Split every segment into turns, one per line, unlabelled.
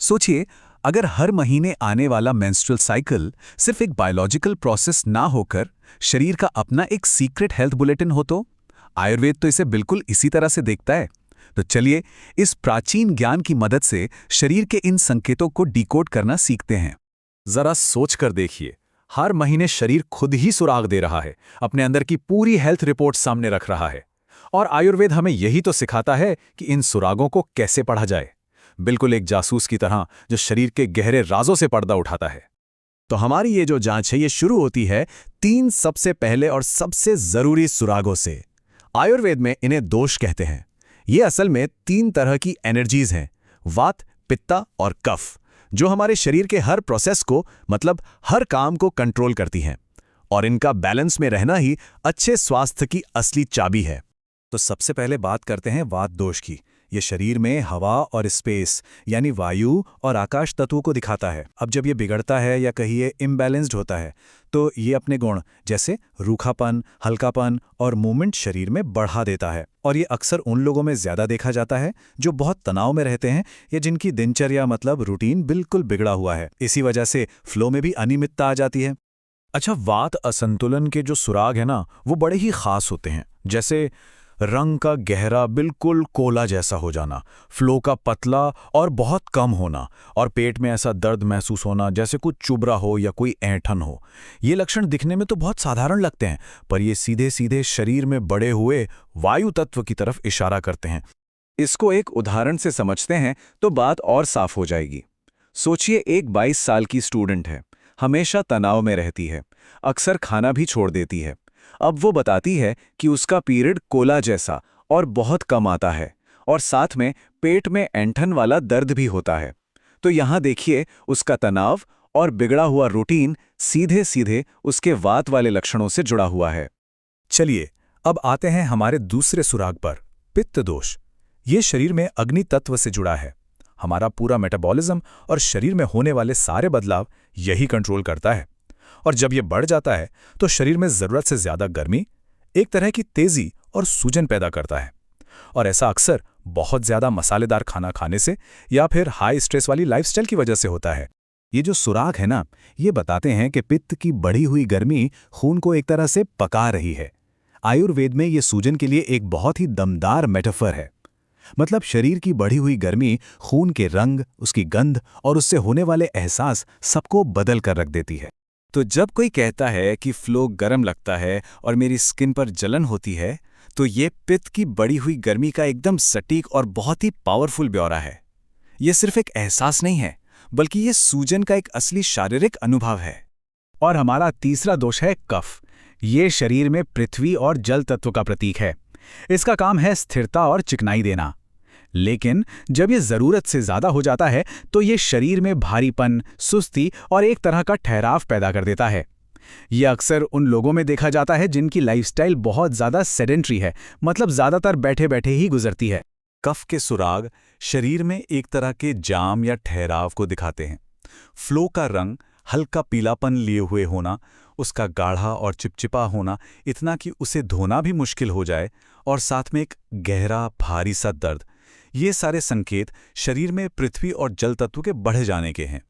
सोचिए, अगर हर महीने आने वाला मेंस्ट्रुअल साइकिल सिर्फ एक बायोलॉजिकल प्रोसेस ना होकर शरीर का अपना एक सीक्रेट हेल्थ बुलेटिन हो तो आयुर्वेद तो इसे बिल्कुल इसी तरह से देखता है। तो चलिए, इस प्राचीन ज्ञान की मदद से शरीर के इन संकेतों को डिकोड करना सीखते हैं।
जरा सोच कर देखिए, हर महीने शरीर खुद ही सुराग दे रहा है, अपने अंदर की पूरी हेल्थ रिपोर्ट सामने रख रहा है। और आयुर्वेद हमें यही तो सिखाता है कि इन सुरागों को कैसे पढ़ा जाए, बिल्कुल एक जासूस की तरह जो शरीर के गहरे राजों से पर्दा उठाता है।
तो हमारी ये जो जांच है ये शुरू होती है 3 सबसे पहले और सबसे जरूरी सुरागों से। आयुर्वेद में इन्हें दोष कहते हैं। ये असल में 3 तरह की एनर्जीज हैं, वात, पित्ता और कफ, जो हमारे शरीर के हर प्रोसेस को, मतलब हर काम को कंट्रोल करती हैं। और इनका बैलेंस में रहना ही अच्छे स्वास्थ्य की असली चाबी है।
तो सबसे पहले बात करते हैं वात दोष की। ये शरीर में हवा और स्पेस यानी वायु और आकाश तत्वों को दिखाता है। अब जब ये बिगड़ता है या कहिए इम्बैलेंस्ड होता है, तो ये अपने गुण जैसे रूखापन, हल्कापन और मूवमेंट शरीर में बढ़ा देता है। और ये अक्सर उन लोगों में ज्यादा देखा जाता है जो बहुत तनाव में रहते हैं या जिनकी दिनचर्या मतलब रूटीन बिल्कुल बिगड़ा हुआ है। इसी वजह से फ्लो में भी अनियमितता आ जाती है। अच्छा, वात असंतुलन के जो सुराग है ना, वो बड़े ही खास होते हैं। जैसे रंग का गहरा बिल्कुल कोला जैसा हो जाना, फ्लो का पतला और बहुत कम होना, और पेट में ऐसा दर्द महसूस होना जैसे कुछ चुभ रहा हो या कोई ऐंठन हो। ये लक्षण दिखने में तो बहुत साधारण लगते हैं, पर ये सीधे सीधे शरीर में बढ़े हुए वायु तत्व की तरफ इशारा करते हैं।
इसको एक उदाहरण से समझते हैं तो बात और साफ हो जाएगी। सोचिए, एक 22 साल की स्टूडेंट है, हमेशा तनाव में रहती है, अक्सर खाना भी छोड़ देती है। अब वो बताती है कि उसका पीरियड कोला जैसा और बहुत कम आता है, और साथ में पेट में ऐंठन वाला दर्द भी होता है। तो यहाँ देखिए, उसका तनाव और बिगड़ा हुआ रूटीन सीधे सीधे उसके वात वाले लक्षणों से जुड़ा हुआ है।
चलिए, अब आते हैं हमारे दूसरे सुराग पर, पित्त दोष। ये शरीर में अग्नि तत्व से जुड़ा है। हमारा पूरा मेटाबॉलिज्म और शरीर में होने वाले सारे बदलाव यही कंट्रोल करता है। और जब ये बढ़ जाता है तो शरीर में जरूरत से ज्यादा गर्मी, एक तरह की तेजी और सूजन पैदा करता है। और ऐसा अक्सर बहुत ज्यादा मसालेदार खाना खाने से या फिर हाई स्ट्रेस वाली लाइफस्टाइल की वजह से होता है।
ये जो सुराग है ना, ये बताते हैं कि पित्त की बढ़ी हुई गर्मी खून को एक तरह से पका रही है। आयुर्वेद में ये सूजन के लिए एक बहुत ही दमदार मेटाफर है। मतलब शरीर की बढ़ी हुई गर्मी खून के रंग, उसकी गंध और उससे होने वाले एहसास सबको बदल कर रख देती है।
तो जब कोई कहता है कि फ्लो गर्म लगता है और मेरी स्किन पर जलन होती है, तो ये पित्त की बढ़ी हुई गर्मी का एकदम सटीक और बहुत ही पावरफुल ब्यौरा है। ये सिर्फ एक एहसास नहीं है, बल्कि ये सूजन का एक असली शारीरिक अनुभव है।
और हमारा तीसरा दोष है कफ। ये शरीर में पृथ्वी और जल तत्व का प्रतीक है। इसका काम है स्थिरता और चिकनाई देना। लेकिन जब ये जरूरत से ज्यादा हो जाता है तो ये शरीर में भारीपन, सुस्ती और एक तरह का ठहराव पैदा कर देता है। ये अक्सर उन लोगों में देखा जाता है जिनकी लाइफस्टाइल बहुत ज्यादा सेडेंट्री है, मतलब ज्यादातर बैठे बैठे ही गुजरती है।
कफ के सुराग शरीर में एक तरह के जाम या ठहराव को दिखाते हैं। फ्लो का रंग हल्का पीलापन लिए हुए होना, उसका गाढ़ा और चिपचिपा होना इतना कि उसे धोना भी मुश्किल हो जाए, और साथ में एक गहरा भारी सा दर्द, ये सारे संकेत शरीर में पृथ्वी और जल तत्व के बढ़ जाने के हैं।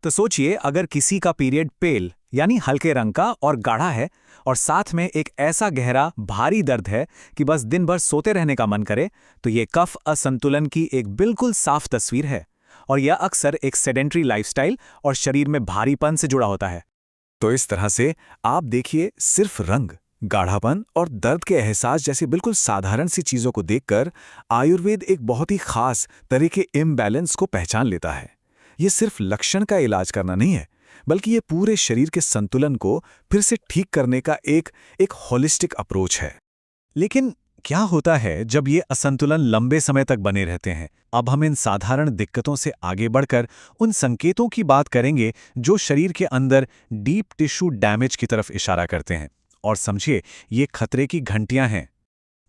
तो सोचिए, अगर किसी का पीरियड पेल यानी हल्के रंग का और गाढ़ा है, और साथ में एक ऐसा गहरा भारी दर्द है कि बस दिन भर सोते रहने का मन करे, तो ये कफ असंतुलन की एक बिल्कुल साफ तस्वीर है। और यह अक्सर एक सेडेंट्री लाइफस्टाइल और शरीर में भारीपन से जुड़ा होता है।
तो इस तरह से आप देखिए, सिर्फ रंग, गाढ़ापन और दर्द के एहसास जैसी बिल्कुल साधारण सी चीजों को देखकर आयुर्वेद एक बहुत ही खास तरह के इम्बैलेंस को पहचान लेता है। ये सिर्फ लक्षण का इलाज करना नहीं है, बल्कि ये पूरे शरीर के संतुलन को फिर से ठीक करने का एक होलिस्टिक अप्रोच है।
लेकिन क्या होता है जब ये असंतुलन लंबे समय तक बने रहते हैं? अब हम इन साधारण दिक्कतों से आगे बढ़कर उन संकेतों की बात करेंगे जो शरीर के अंदर डीप टिश्यू डैमेज की तरफ इशारा करते हैं। और समझिए, ये खतरे की घंटियां हैं।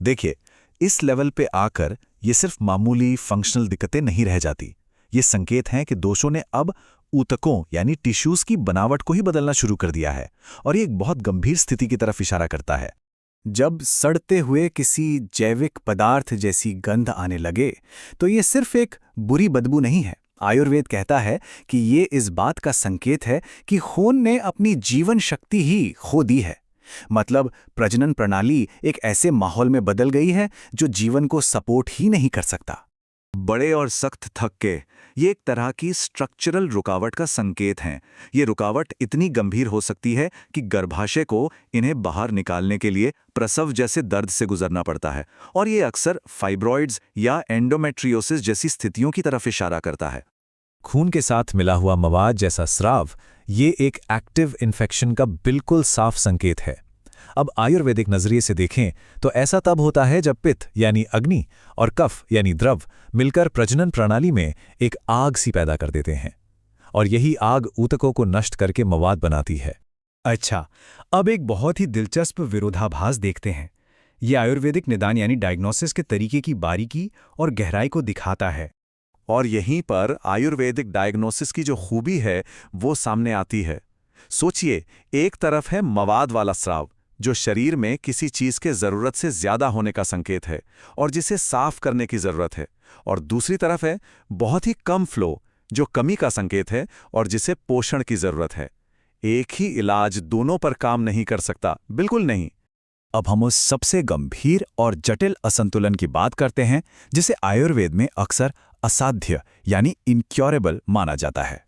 देखिए, इस लेवल पे आकर ये सिर्फ मामूली फंक्शनल दिक्कतें नहीं रह जाती। ये संकेत हैं कि दोषों ने अब ऊतकों यानी टिश्यूज की बनावट को ही बदलना शुरू कर दिया है, और ये एक बहुत गंभीर स्थिति की तरफ इशारा करता है।
जब सड़ते हुए किसी जैविक पदार्थ जैसी गंध आने लगे, तो ये सिर्फ एक बुरी बदबू नहीं है,
आयुर्वेद कहता है कि ये इस बात का संकेत है कि खून ने अपनी जीवन शक्ति ही खो दी है। मतलब प्रजनन प्रणाली एक ऐसे माहौल में बदल गई है जो जीवन को सपोर्ट ही नहीं कर सकता।
बड़े और सख्त थक्के ये एक तरह की स्ट्रक्चरल रुकावट का संकेत हैं। ये रुकावट इतनी गंभीर हो सकती है कि गर्भाशय को इन्हें बाहर निकालने के लिए प्रसव जैसे दर्द से गुजरना पड़ता है, और ये अक्सर फाइब्रॉइड्स या एंडोमेट्रियोसिस जैसी स्थितियों की तरफ इशारा करता है।
खून के साथ मिला हुआ मवाद जैसा स्राव, ये एक एक्टिव इन्फेक्शन का बिल्कुल साफ संकेत है। अब आयुर्वेदिक नजरिए से देखें तो ऐसा तब होता है जब पित्त यानी अग्नि और कफ यानी द्रव मिलकर प्रजनन प्रणाली में एक आग सी पैदा कर देते हैं, और यही आग ऊतकों को नष्ट करके मवाद बनाती है।
अच्छा, अब एक बहुत ही दिलचस्प विरोधाभास देखते हैं। ये आयुर्वेदिक निदान यानी डायग्नोसिस के तरीके की बारीकी और गहराई को दिखाता है।
और यहीं पर आयुर्वेदिक डायग्नोसिस की जो खूबी है वो सामने आती है। सोचिए, एक तरफ है मवाद वाला स्राव जो शरीर में किसी चीज के जरूरत से ज्यादा होने का संकेत है और जिसे साफ करने की जरूरत है, और दूसरी तरफ है बहुत ही कम फ्लो जो कमी का संकेत है और जिसे पोषण की जरूरत है। एक ही इलाज दोनों पर काम नहीं कर सकता, बिल्कुल नहीं।
अब हम उस सबसे गंभीर और जटिल असंतुलन की बात करते हैं जिसे आयुर्वेद में अक्सर असाध्य यानी इनक्योरेबल माना जाता है।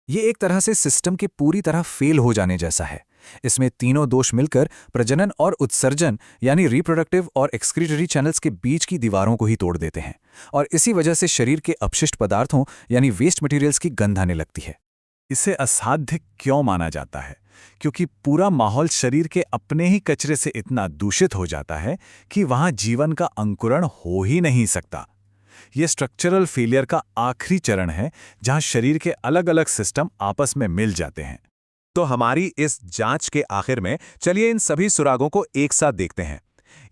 ये एक तरह से सिस्टम के पूरी तरह फेल हो जाने जैसा है। इसमें तीनों दोष मिलकर प्रजनन और उत्सर्जन यानी रिप्रोडक्टिव और एक्सक्रीटरी चैनल्स के बीच की दीवारों को ही तोड़ देते हैं, और इसी वजह से शरीर के अपशिष्ट पदार्थों यानी वेस्ट मटेरियल्स की गंध आने लगती है। इसे असाध्य क्यों माना जाता है? क्योंकि पूरा माहौल शरीर के अपने ही कचरे से इतना दूषित हो जाता है कि वहां जीवन का अंकुरण हो ही नहीं सकता। यह स्ट्रक्चरल फेलियर का आखिरी चरण है जहां शरीर के अलग अलग सिस्टम आपस में मिल जाते हैं।
तो हमारी इस जांच के आखिर में चलिए इन सभी सुरागों को एक साथ देखते हैं।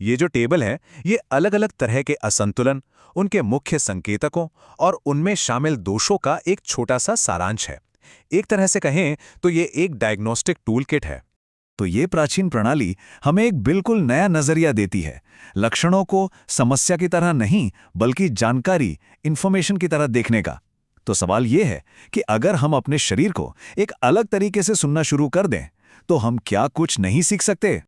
ये जो टेबल है ये अलग अलग तरह के असंतुलन, उनके मुख्य संकेतकों और उनमें शामिल दोषों का एक छोटा सा सारांश है। एक तरह से कहें तो ये एक डायग्नोस्टिक टूल किट है।
तो ये प्राचीन प्रणाली हमें एक बिल्कुल नया नजरिया देती है, लक्षणों को समस्या की तरह नहीं बल्कि जानकारी, इंफॉर्मेशन की तरह देखने का। तो सवाल ये है कि अगर हम अपने शरीर को एक अलग तरीके से सुनना शुरू कर दें तो हम क्या कुछ नहीं सीख सकते?